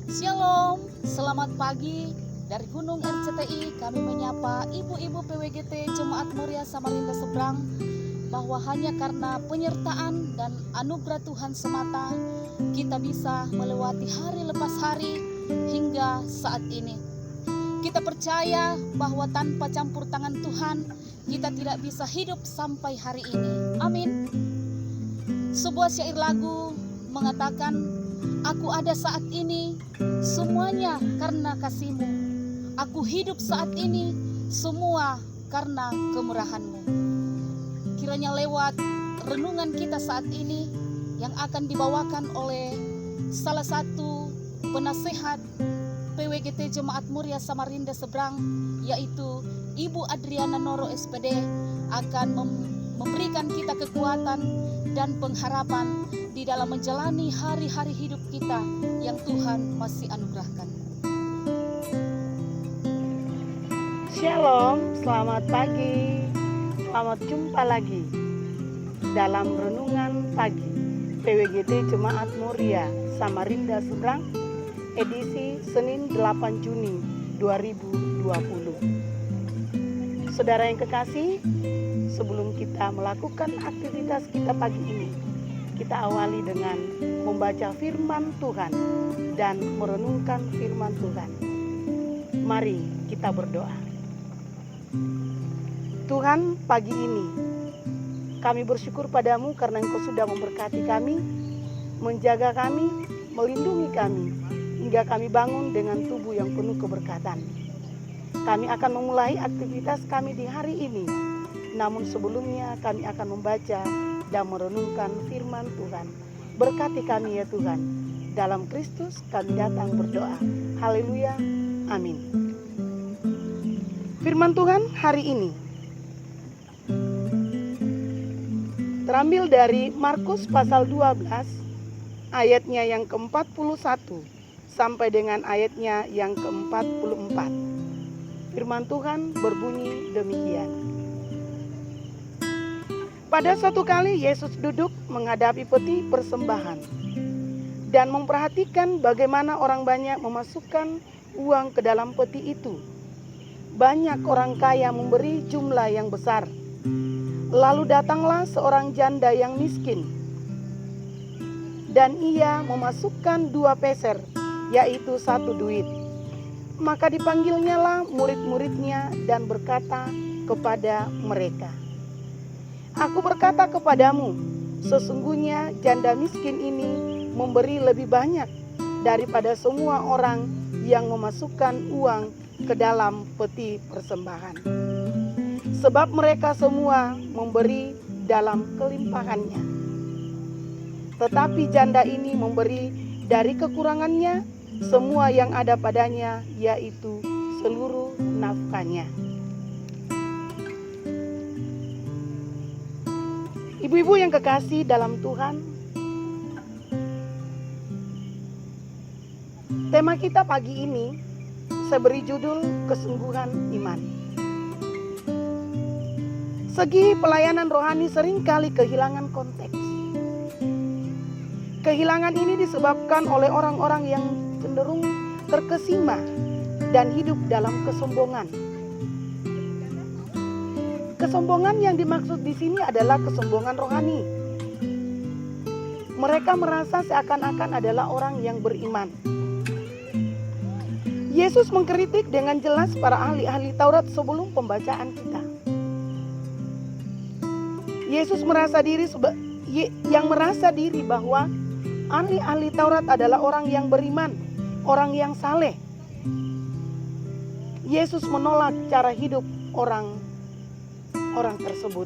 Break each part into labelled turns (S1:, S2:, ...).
S1: Shalom, selamat pagi. Dari Gunung RCTI kami menyapa ibu-ibu PWGT Jemaat Muria Samarinda Seberang bahwa hanya karena penyertaan dan anugerah Tuhan semata kita bisa melewati hari lepas hari hingga saat ini. Kita percaya bahwa tanpa campur tangan Tuhan kita tidak bisa hidup sampai hari ini. Amin. Sebuah syair lagu mengatakan, aku ada saat ini semuanya karena kasih-Mu. Aku hidup saat ini semua karena kemurahan-Mu. Kiranya lewat renungan kita saat ini yang akan dibawakan oleh salah satu penasehat PWGT Jemaat Muria Samarinda Seberang, yaitu Ibu Adriana Noro SPD, akan memberikan kita kekuatan dan pengharapan di dalam menjalani hari-hari hidup kita yang Tuhan masih anugerahkan.
S2: Shalom, selamat pagi. Selamat jumpa lagi dalam renungan pagi PWGT Jemaat Muria Samarinda Seberang, edisi Senin 8 Juni 2020. Saudara yang kekasih, sebelum kita melakukan aktivitas kita pagi ini, kita awali dengan membaca firman Tuhan dan merenungkan firman Tuhan. Mari kita berdoa. Tuhan, pagi ini kami bersyukur padamu karena Engkau sudah memberkati kami, menjaga kami, melindungi kami, hingga kami bangun dengan tubuh yang penuh keberkatan. Kami akan memulai aktivitas kami di hari ini, namun sebelumnya kami akan membaca dan merenungkan firman Tuhan. Berkati kami ya Tuhan. Dalam Kristus kami datang berdoa. Haleluya. Amin. Firman Tuhan hari ini terambil dari Markus pasal 12 ayatnya yang ke-41 sampai dengan ayatnya yang ke-44. Firman Tuhan berbunyi demikian. Pada suatu kali Yesus duduk menghadapi peti persembahan dan memperhatikan bagaimana orang banyak memasukkan uang ke dalam peti itu. Banyak orang kaya memberi jumlah yang besar. Lalu datanglah seorang janda yang miskin, dan ia memasukkan 2 peser, yaitu 1 duit. Maka dipanggilnyalah murid-muridnya dan berkata kepada mereka, aku berkata kepadamu, sesungguhnya janda miskin ini memberi lebih banyak daripada semua orang yang memasukkan uang ke dalam peti persembahan. Sebab mereka semua memberi dalam kelimpahannya. Tetapi janda ini memberi dari kekurangannya semua yang ada padanya, yaitu seluruh nafkahnya. Ibu-ibu yang kekasih dalam Tuhan, tema kita pagi ini saya beri judul kesungguhan iman. Segi pelayanan rohani seringkali kehilangan konteks. Kehilangan ini disebabkan oleh orang-orang yang cenderung terkesima dan hidup dalam kesombongan. Kesombongan yang dimaksud di sini adalah kesombongan rohani. Mereka merasa seakan-akan adalah orang yang beriman. Yesus mengkritik dengan jelas para ahli-ahli Taurat sebelum pembacaan kita. Yesus merasa diri bahwa ahli-ahli Taurat adalah orang yang beriman, orang yang saleh. Yesus menolak cara hidup orang tersebut.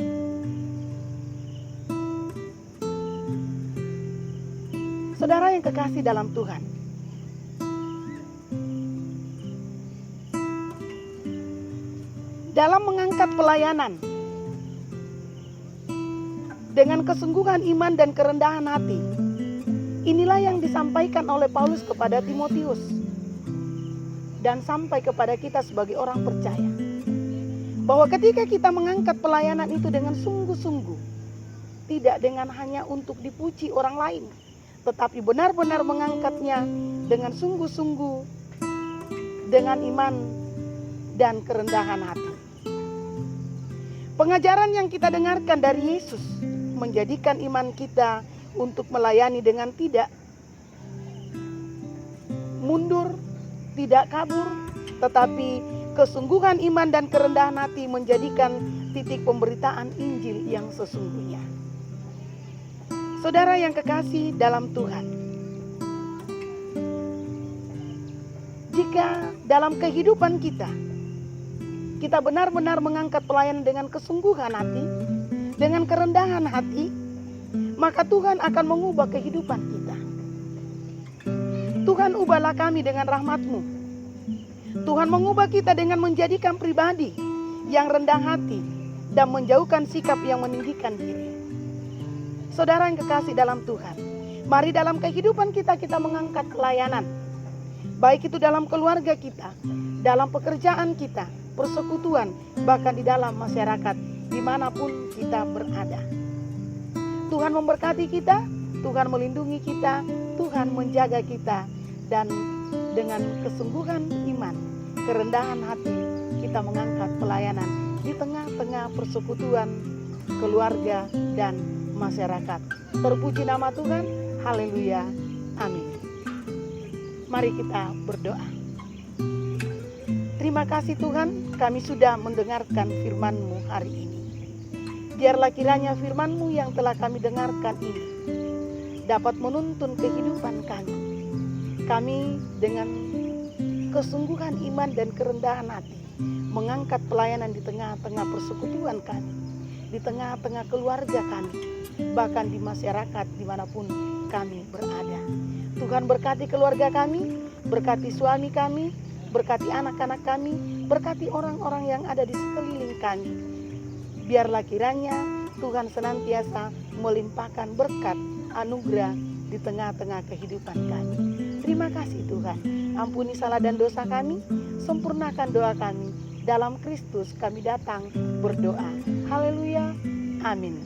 S2: Saudara yang kekasih dalam Tuhan, dalam mengangkat pelayanan dengan kesungguhan iman dan kerendahan hati, inilah yang disampaikan oleh Paulus kepada Timotius dan sampai kepada kita sebagai orang percaya. Bahwa ketika kita mengangkat pelayanan itu dengan sungguh-sungguh, tidak dengan hanya untuk dipuji orang lain, tetapi benar-benar mengangkatnya dengan sungguh-sungguh, dengan iman dan kerendahan hati. Pengajaran yang kita dengarkan dari Yesus menjadikan iman kita untuk melayani dengan tidak mundur, tidak kabur, tetapi kesungguhan iman dan kerendahan hati menjadikan titik pemberitaan Injil yang sesungguhnya. Saudara yang kekasih dalam Tuhan, jika dalam kehidupan kita benar-benar mengangkat pelayanan dengan kesungguhan hati, dengan kerendahan hati, maka Tuhan akan mengubah kehidupan kita. Tuhan, ubahlah kami dengan rahmat-Mu. Tuhan, mengubah kita dengan menjadikan pribadi yang rendah hati dan menjauhkan sikap yang meninggikan diri. Saudara yang kekasih dalam Tuhan, mari dalam kehidupan kita mengangkat pelayanan. Baik itu dalam keluarga kita, dalam pekerjaan kita, persekutuan, bahkan di dalam masyarakat, dimanapun kita berada. Tuhan memberkati kita, Tuhan melindungi kita, Tuhan menjaga kita, dan dengan kesungguhan iman, kerendahan hati, kita mengangkat pelayanan di tengah-tengah persekutuan, keluarga, dan masyarakat. Terpuji nama Tuhan, haleluya, amin. Mari kita berdoa. Terima kasih Tuhan, kami sudah mendengarkan firman-Mu hari ini. Biarlah kiranya firman-Mu yang telah kami dengarkan ini dapat menuntun kehidupan kami. Kami dengan kesungguhan iman dan kerendahan hati mengangkat pelayanan di tengah-tengah persekutuan kami, di tengah-tengah keluarga kami, bahkan di masyarakat dimanapun kami berada. Tuhan berkati keluarga kami, berkati suami kami, berkati anak-anak kami, berkati orang-orang yang ada di sekeliling kami. Biarlah kiranya Tuhan senantiasa melimpahkan berkat anugerah di tengah-tengah kehidupan kami. Terima kasih Tuhan, ampuni salah dan dosa kami, sempurnakan doa kami. Dalam Kristus kami datang berdoa. Haleluya, amin.